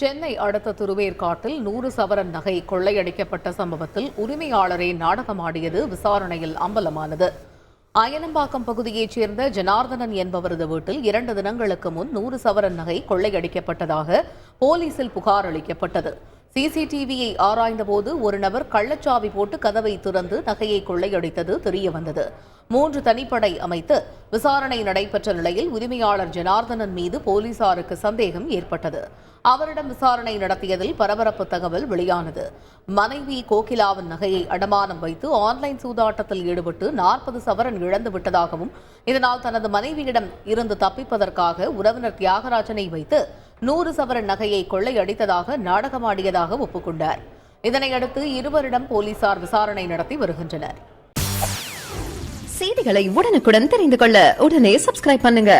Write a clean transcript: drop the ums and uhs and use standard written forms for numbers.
சென்னை அடுத்த திருவேற்காட்டில் 100 சவரன் நகை கொள்ளையடிக்கப்பட்ட சம்பவத்தில் உரிமையாளரே நாடகமாடியது விசாரணையில் அம்பலமானது. அயனம்பாக்கம் பகுதியைச் சேர்ந்த ஜனார்தனன் என்பவரது வீட்டில் 2 தினங்களுக்கு முன் 100 சவரன் நகை கொள்ளையடிக்கப்பட்டதாக போலீசில் புகார் அளிக்கப்பட்டது. சிசிடிவியை ஆராய்ந்தபோது ஒரு நபர் கள்ளச்சாவி போட்டு கதவை திறந்து நகையை கொள்ளையடித்தது தெரியவந்தது. 3 தனிப்படை அமைத்து விசாரணை நடைபெற்ற நிலையில் உரிமையாளர் ஜனார்தனன் மீது போலீசாருக்கு சந்தேகம் ஏற்பட்டது. அவரிடம் விசாரணை நடத்தியதில் பரபரப்பு தகவல் வெளியானது. மனைவி கோகிலாவின் நகையை அடமானம் வைத்து ஆன்லைன் சூதாட்டத்தில் ஈடுபட்டு 40 சவரன் இழந்து விட்டதாகவும், இதனால் தனது மனைவியிடம் இருந்து தப்பிப்பதற்காக உறவினர் தியாகராஜனை வைத்து 100 சவரன் நகையை கொள்ளையடித்ததாக நாடகமாடியதாக ஒப்புக்கொண்டார். இதனையடுத்து இருவரிடம் போலீசார் விசாரணை நடத்தி வருகின்றனர். செய்திகளை உடனுக்குடன் தெரிந்து கொள்ள உடனே சப்ஸ்கிரைப் பண்ணுங்க.